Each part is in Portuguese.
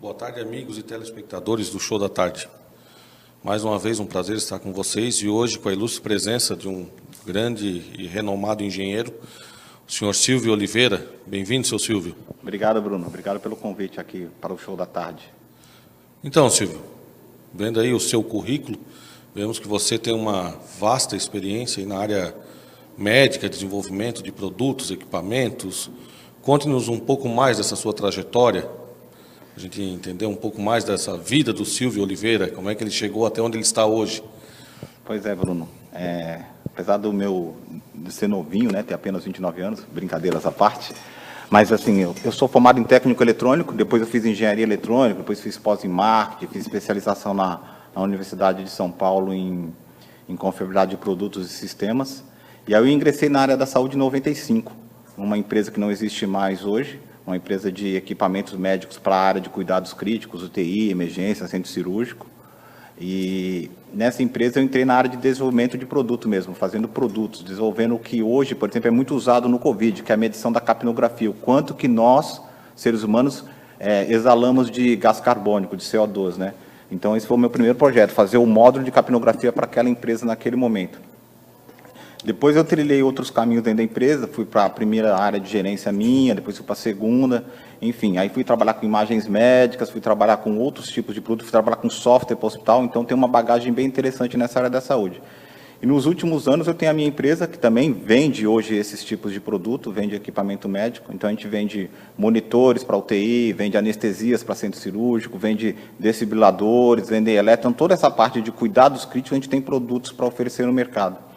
boa tarde, amigos e telespectadores do Show da Tarde. Mais uma vez, um prazer estar com vocês e hoje com a ilustre presença de um grande e renomado engenheiro, o senhor Silvio Oliveira. Bem-vindo, seu Silvio. Obrigado, Bruno. Obrigado pelo convite aqui para o Show da Tarde. Então, Silvio, vendo aí o seu currículo, vemos que você tem uma vasta experiência na área médica, desenvolvimento de produtos, equipamentos. Conte-nos um pouco mais dessa sua trajetória, a gente entender um pouco mais dessa vida do Silvio Oliveira, como é que ele chegou até onde ele está hoje. Pois é, Bruno. Apesar de ser novinho, né, ter apenas 29 anos, brincadeiras à parte, mas assim, eu sou formado em técnico eletrônico, depois eu fiz engenharia eletrônica, depois fiz pós em marketing, fiz especialização na Universidade de São Paulo em confiabilidade de produtos e sistemas, e aí eu ingressei na área da saúde em 95, uma empresa que não existe mais hoje, uma empresa de equipamentos médicos para a área de cuidados críticos, UTI, emergência, centro cirúrgico. E nessa empresa eu entrei na área de desenvolvimento de produto mesmo, fazendo produtos, desenvolvendo o que hoje, por exemplo, é muito usado no Covid, que é a medição da capnografia, o quanto que nós, seres humanos, exalamos de gás carbônico, de CO2, né? Então esse foi o meu primeiro projeto, fazer o módulo de capnografia para aquela empresa naquele momento. Depois eu trilhei outros caminhos dentro da empresa, fui para a primeira área de gerência minha, depois fui para a segunda, enfim, aí fui trabalhar com imagens médicas, fui trabalhar com outros tipos de produtos, fui trabalhar com software para o hospital, então tem uma bagagem bem interessante nessa área da saúde. E nos últimos anos eu tenho a minha empresa, que também vende hoje esses tipos de produto, vende equipamento médico, então a gente vende monitores para UTI, vende anestesias para centro cirúrgico, vende desfibriladores, vende elétron, toda essa parte de cuidados críticos a gente tem produtos para oferecer no mercado.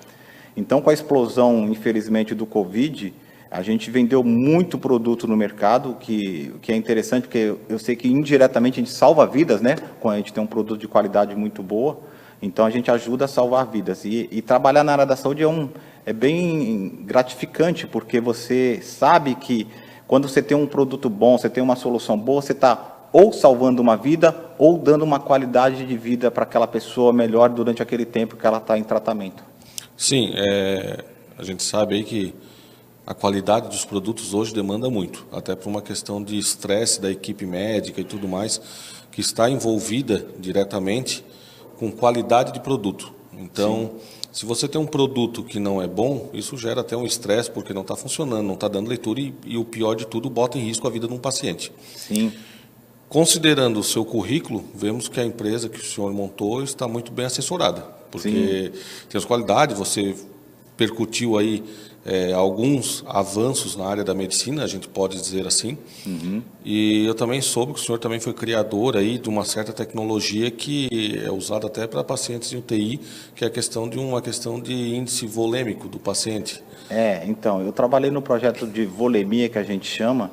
Então, com a explosão, infelizmente, do Covid, a gente vendeu muito produto no mercado, que é interessante, porque eu sei que indiretamente a gente salva vidas, né? Quando a gente tem um produto de qualidade muito boa, então a gente ajuda a salvar vidas. E trabalhar na área da saúde é bem gratificante, porque você sabe que quando você tem um produto bom, você tem uma solução boa, você está ou salvando uma vida, ou dando uma qualidade de vida para aquela pessoa melhor durante aquele tempo que ela está em tratamento. Sim, a gente sabe aí que a qualidade dos produtos hoje demanda muito, até por uma questão de estresse da equipe médica e tudo mais, que está envolvida diretamente com qualidade de produto. Então, se você tem um produto que não é bom, isso gera até um estresse, porque não está funcionando, não está dando leitura e o pior de tudo, bota em risco a vida de um paciente. Sim. Considerando o seu currículo, vemos que a empresa que o senhor montou está muito bem assessorada, porque tem as qualidades, você percutiu aí alguns avanços na área da medicina, a gente pode dizer assim, e eu também soube que o senhor também foi criador aí de uma certa tecnologia que é usada até para pacientes em UTI, que é uma questão de índice volêmico do paciente. Então, eu trabalhei no projeto de volemia, que a gente chama,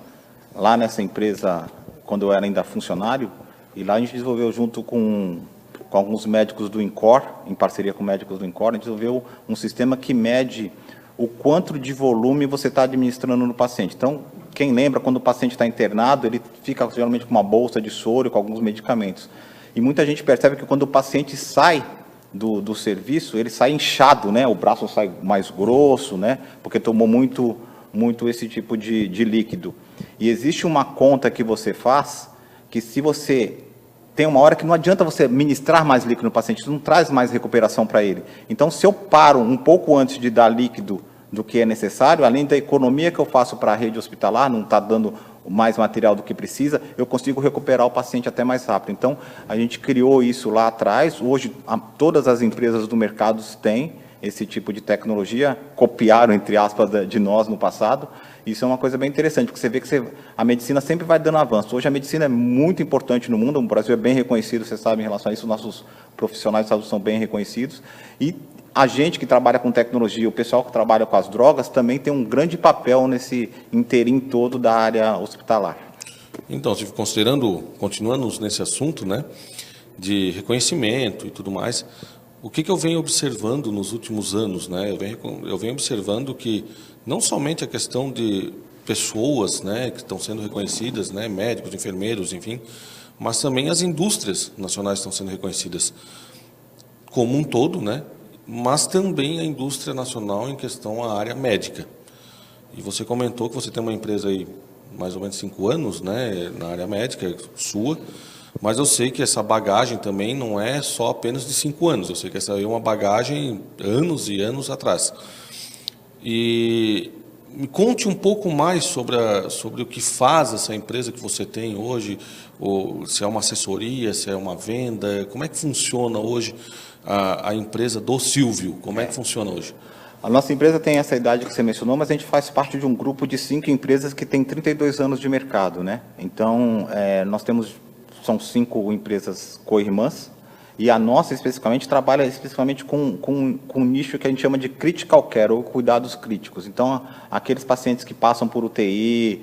lá nessa empresa, quando eu era ainda funcionário, e lá a gente desenvolveu junto com alguns médicos do INCOR, em parceria com médicos do INCOR, a gente desenvolveu um sistema que mede o quanto de volume você está administrando no paciente. Então, quem lembra, quando o paciente está internado, ele fica geralmente com uma bolsa de soro, com alguns medicamentos. E muita gente percebe que quando o paciente sai do serviço, ele sai inchado, né? O braço sai mais grosso, né? Porque tomou muito esse tipo de líquido. E existe uma conta que você faz, que se você tem uma hora que não adianta você ministrar mais líquido no paciente, isso não traz mais recuperação para ele. Então, se eu paro um pouco antes de dar líquido do que é necessário, além da economia que eu faço para a rede hospitalar, não está dando mais material do que precisa, eu consigo recuperar o paciente até mais rápido. Então, a gente criou isso lá atrás, hoje todas as empresas do mercado têm esse tipo de tecnologia, copiaram, entre aspas, de nós no passado. Isso é uma coisa bem interessante, porque você vê que a medicina sempre vai dando avanço. Hoje a medicina é muito importante no mundo, o Brasil é bem reconhecido, você sabe, em relação a isso, nossos profissionais de saúde são bem reconhecidos. E a gente que trabalha com tecnologia, o pessoal que trabalha com as drogas, também tem um grande papel nesse interim todo da área hospitalar. Então, continuando nesse assunto, né, de reconhecimento e tudo mais, o que eu venho observando nos últimos anos, né? Eu venho observando que não somente a questão de pessoas, né, que estão sendo reconhecidas, né, médicos, enfermeiros, enfim, mas também as indústrias nacionais estão sendo reconhecidas como um todo, né, mas também a indústria nacional em questão à área médica. E você comentou que você tem uma empresa aí mais ou menos 5 anos, né, na área médica sua, mas eu sei que essa bagagem também não é só apenas de 5 anos, eu sei que essa é uma bagagem anos e anos atrás. E me conte um pouco mais sobre o que faz essa empresa que você tem hoje, ou se é uma assessoria, se é uma venda, como é que funciona hoje a empresa do Silvio, como é que funciona hoje? A nossa empresa tem essa idade que você mencionou, mas a gente faz parte de um grupo de 5 empresas que tem 32 anos de mercado, né? Então, são 5 empresas co-irmãs, e a nossa, especificamente, trabalha especificamente com um nicho que a gente chama de critical care, ou cuidados críticos. Então, aqueles pacientes que passam por UTI,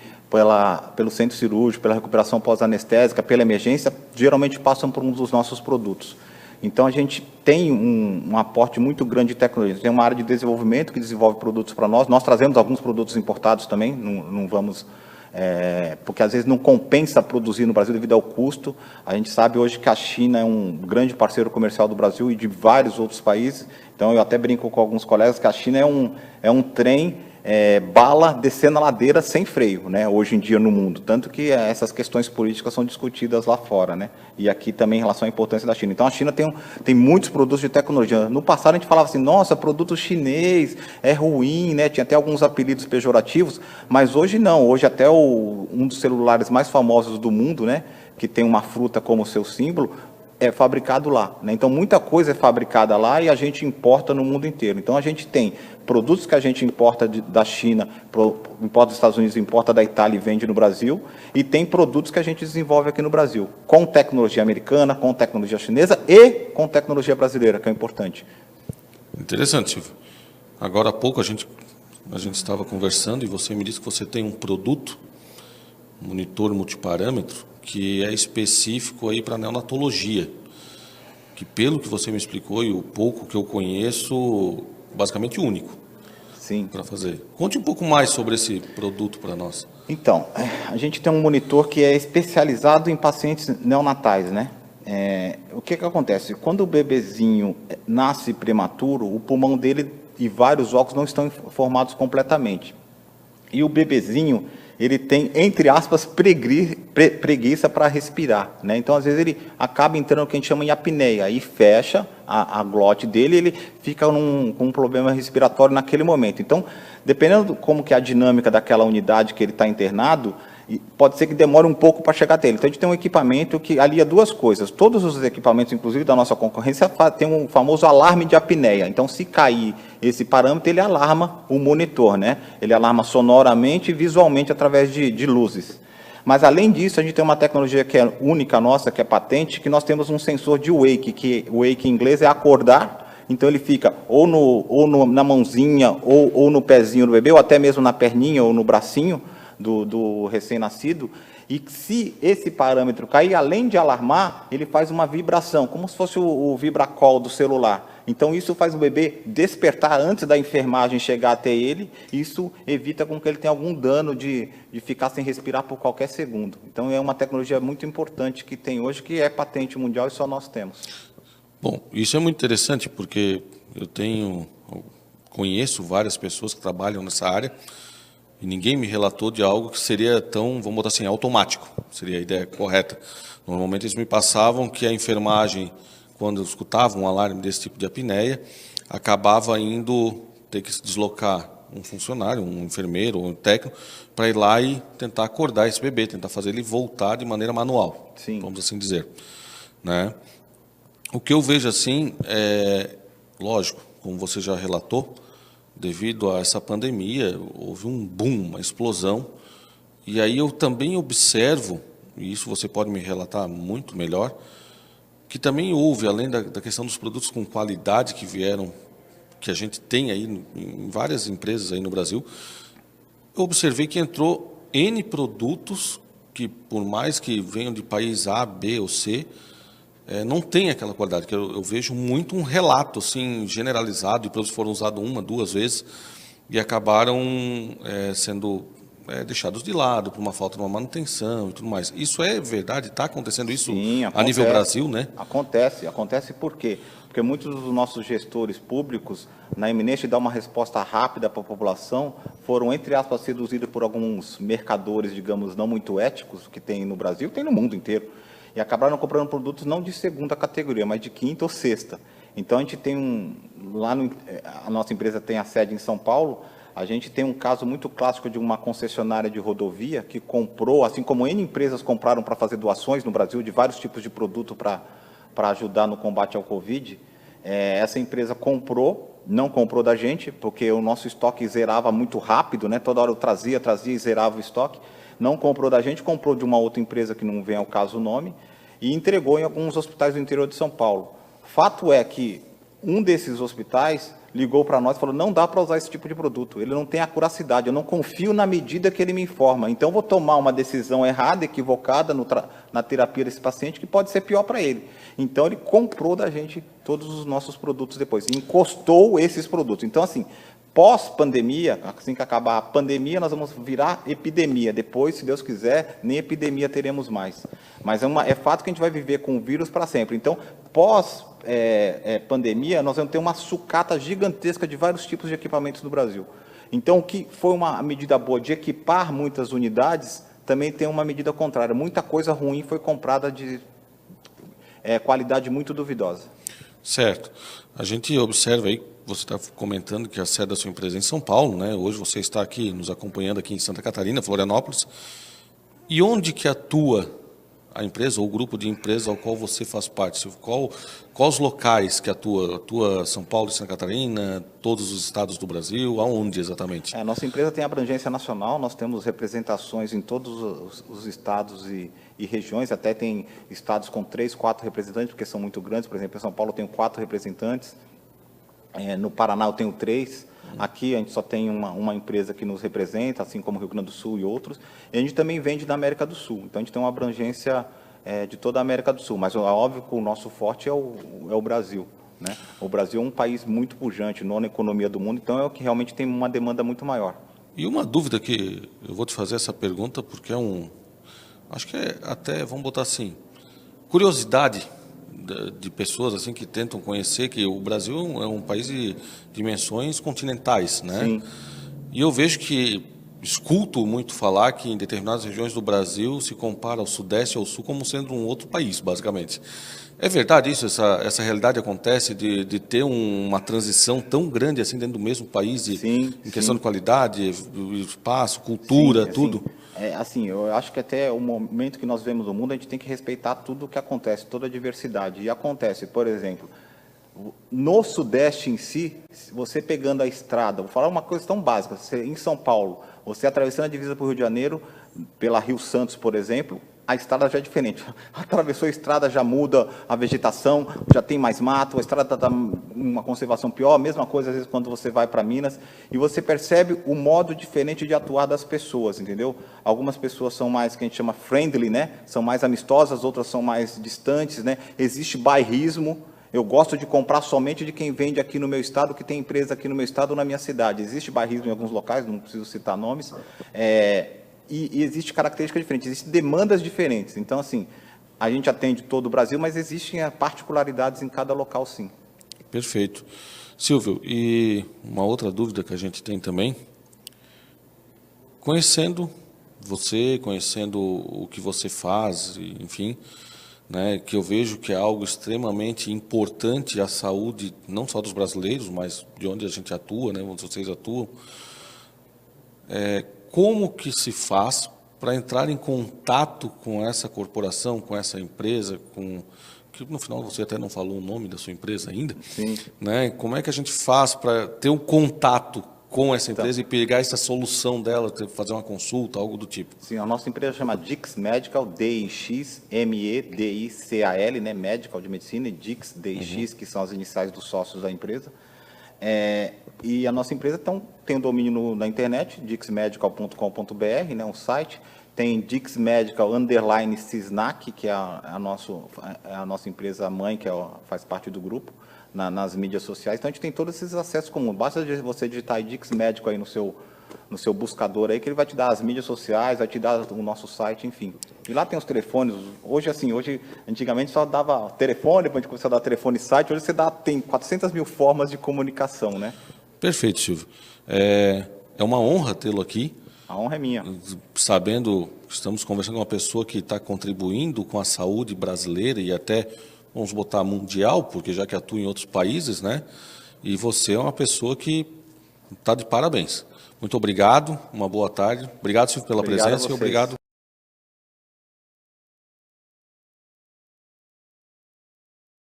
pelo centro cirúrgico, pela recuperação pós-anestésica, pela emergência, geralmente passam por um dos nossos produtos. Então, a gente tem um aporte muito grande de tecnologia. Tem uma área de desenvolvimento que desenvolve produtos para nós. Nós trazemos alguns produtos importados também, não vamos... porque às vezes não compensa produzir no Brasil devido ao custo. A gente sabe hoje que a China é um grande parceiro comercial do Brasil e de vários outros países. Então, eu até brinco com alguns colegas que a China é um trem bala descendo a ladeira sem freio, né, hoje em dia no mundo. Tanto que essas questões políticas são discutidas lá fora, né, e aqui também em relação à importância da China. Então, a China tem muitos produtos de tecnologia. No passado, a gente falava assim, nossa, produto chinês é ruim, né, tinha até alguns apelidos pejorativos, mas hoje não. Hoje até um dos celulares mais famosos do mundo, né, que tem uma fruta como seu símbolo, é fabricado lá, né? Então, muita coisa é fabricada lá e a gente importa no mundo inteiro. Então, a gente tem produtos que a gente importa da China, importa dos Estados Unidos, importa da Itália e vende no Brasil, e tem produtos que a gente desenvolve aqui no Brasil, com tecnologia americana, com tecnologia chinesa e com tecnologia brasileira, que é importante. Interessante, Silvio. Agora há pouco a gente estava conversando e você me disse que você tem um produto, monitor multiparâmetro, que é específico aí para neonatologia, que pelo que você me explicou e o pouco que eu conheço, basicamente único. Sim. Para fazer. Conte um pouco mais sobre esse produto para nós. Então, a gente tem um monitor que é especializado em pacientes neonatais, né? O que acontece? Quando o bebezinho nasce prematuro, o pulmão dele e vários órgãos não estão formados completamente. E o bebezinho, ele tem, entre aspas, preguiça para respirar, né? Então, às vezes, ele acaba entrando no que a gente chama de apneia, aí fecha a glote dele e ele fica com um problema respiratório naquele momento. Então, dependendo como que é a dinâmica daquela unidade que ele está internado, pode ser que demore um pouco para chegar até ele. Então, a gente tem um equipamento que alia duas coisas. Todos os equipamentos, inclusive da nossa concorrência, tem um famoso alarme de apneia. Então, se cair esse parâmetro, ele alarma o monitor, né? Ele alarma sonoramente e visualmente através de luzes. Mas, além disso, a gente tem uma tecnologia que é única nossa, que é patente, que nós temos um sensor de wake, que o wake em inglês é acordar. Então, ele fica na mãozinha, ou no pezinho do bebê, ou até mesmo na perninha ou no bracinho do recém-nascido, e se esse parâmetro cair, além de alarmar, ele faz uma vibração, como se fosse o vibracol do celular. Então, isso faz o bebê despertar antes da enfermagem chegar até ele, e isso evita com que ele tenha algum dano de ficar sem respirar por qualquer segundo. Então, é uma tecnologia muito importante que tem hoje, que é patente mundial e só nós temos. Bom, isso é muito interessante, porque eu conheço várias pessoas que trabalham nessa área, e ninguém me relatou de algo que seria tão, vamos botar assim, automático, seria a ideia correta. Normalmente eles me passavam que a enfermagem, quando escutava um alarme desse tipo de apneia, acabava indo ter que se deslocar um funcionário, um enfermeiro ou um técnico, para ir lá e tentar acordar esse bebê, tentar fazer ele voltar de maneira manual, Sim. Vamos assim dizer, né? O que eu vejo assim, lógico, como você já relatou, devido a essa pandemia, houve um boom, uma explosão, e aí eu também observo, e isso você pode me relatar muito melhor, que também houve, além da questão dos produtos com qualidade que vieram, que a gente tem aí em várias empresas aí no Brasil, eu observei que entrou N produtos que, por mais que venham de país A, B ou C, não tem aquela qualidade, que eu vejo muito um relato assim, generalizado, e produtos foram usados 1, 2 vezes, e acabaram sendo deixados de lado por uma falta de uma manutenção e tudo mais. Isso é verdade? Está acontecendo isso? Sim, a nível Brasil, né? Acontece por quê? Porque muitos dos nossos gestores públicos, na iminência de dar uma resposta rápida para a população, foram, entre aspas, seduzidos por alguns mercadores, digamos, não muito éticos, que tem no Brasil, tem no mundo inteiro, e acabaram comprando produtos não de segunda categoria, mas de quinta ou sexta. Então, a gente tem a nossa empresa tem a sede em São Paulo. A gente tem um caso muito clássico de uma concessionária de rodovia que comprou, assim como N empresas compraram para fazer doações no Brasil de vários tipos de produto para ajudar no combate ao Covid. Essa empresa não comprou da gente, porque o nosso estoque zerava muito rápido, né? Toda hora eu trazia e zerava o estoque. Não comprou da gente, comprou de uma outra empresa que não vem ao caso o nome, e entregou em alguns hospitais do interior de São Paulo. Fato é que um desses hospitais ligou para nós e falou: não dá para usar esse tipo de produto, ele não tem acuracidade, eu não confio na medida que ele me informa, então vou tomar uma decisão errada, equivocada na terapia desse paciente, que pode ser pior para ele. Então ele comprou da gente todos os nossos produtos depois, encostou esses produtos. Então, assim, pós-pandemia, assim que acabar a pandemia, nós vamos virar epidemia. Depois, se Deus quiser, nem epidemia teremos mais. Mas é fato que a gente vai viver com o vírus para sempre. Então, pós-pandemia, nós vamos ter uma sucata gigantesca de vários tipos de equipamentos no Brasil. Então, o que foi uma medida boa de equipar muitas unidades, também tem uma medida contrária. Muita coisa ruim foi comprada de qualidade muito duvidosa. Certo. A gente observa aí, você está comentando que a sede da sua empresa é em São Paulo, né? Hoje você está aqui nos acompanhando aqui em Santa Catarina, Florianópolis. E onde que atua a empresa ou o grupo de empresas ao qual você faz parte? Quais os locais que atua? Atua São Paulo e Santa Catarina, todos os estados do Brasil? Aonde exatamente? Nossa empresa tem abrangência nacional, nós temos representações em todos os estados e regiões, até tem estados com 3, 4 representantes, porque são muito grandes. Por exemplo, em São Paulo eu tenho 4 representantes, no Paraná eu tenho 3, aqui a gente só tem uma empresa que nos representa, assim como o Rio Grande do Sul e outros, e a gente também vende da América do Sul, então a gente tem uma abrangência de toda a América do Sul, mas é óbvio que o nosso forte é o Brasil, né? O Brasil é um país muito pujante, nona economia do mundo, então é o que realmente tem uma demanda muito maior. E uma dúvida que eu vou te fazer essa pergunta, porque acho que até, vamos botar assim, curiosidade de pessoas assim que tentam conhecer que o Brasil é um país de dimensões continentais, né? Sim. E eu vejo escuto muito falar que em determinadas regiões do Brasil se compara ao Sudeste ou ao Sul como sendo um outro país, basicamente. É verdade isso? Essa realidade acontece de ter uma transição tão grande assim dentro do mesmo país, em questão de qualidade, espaço, cultura, tudo? Assim, eu acho que até o momento que nós vemos o mundo, a gente tem que respeitar tudo o que acontece, toda a diversidade. E acontece, por exemplo, no Sudeste em si, você pegando a estrada, vou falar uma coisa tão básica, em São Paulo, você atravessando a divisa para o Rio de Janeiro, pela Rio Santos, por exemplo, a estrada já é diferente. Atravessou a estrada, já muda a vegetação, já tem mais mato, a estrada está uma conservação pior, a mesma coisa às vezes quando você vai para Minas, e você percebe o modo diferente de atuar das pessoas, entendeu? Algumas pessoas são mais, que a gente chama friendly, né? São mais amistosas, outras são mais distantes, né? Existe bairrismo. Eu gosto de comprar somente de quem vende aqui no meu estado, que tem empresa aqui no meu estado ou na minha cidade. Existe bairrismo em alguns locais, não preciso citar nomes, e existe características diferentes, existem demandas diferentes. Então, assim, a gente atende todo o Brasil, mas existem particularidades em cada local, sim. Perfeito. Silvio, e uma outra dúvida que a gente tem também, conhecendo você, conhecendo o que você faz, enfim, né, que eu vejo que é algo extremamente importante à saúde, não só dos brasileiros, mas de onde a gente atua, né, onde vocês atuam, como que se faz para entrar em contato com essa corporação, com essa empresa, que no final você até não falou o nome da sua empresa ainda, Sim. né? Como é que a gente faz para ter um contato com essa empresa e pegar essa solução dela, fazer uma consulta, algo do tipo? Sim, a nossa empresa chama Dix Medical, D-I-X-M-E-D-I-C-A-L, né? Medical de medicina, e Dix, D-I-X, que são as iniciais dos sócios da empresa. E a nossa empresa tem um domínio na internet, dixmedical.com.br, né, um site, tem dixmedical_Cisnac, que é a nossa empresa mãe, que faz parte do grupo, nas mídias sociais. Então, a gente tem todos esses acessos comuns. Basta você digitar Dix Medical aí no seu buscador aí, que ele vai te dar as mídias sociais, vai te dar o nosso site, enfim. E lá tem os telefones. Hoje, assim, antigamente só dava telefone, depois a gente começou a dar telefone e site, hoje tem 400 mil formas de comunicação, né? Perfeito, Silvio. É uma honra tê-lo aqui. A honra é minha. Sabendo que estamos conversando com uma pessoa que está contribuindo com a saúde brasileira e até, vamos botar, mundial, porque já que atua em outros países, né? E você é uma pessoa que está de parabéns. Muito obrigado, uma boa tarde. Obrigado, Silvio, pela presença e obrigado.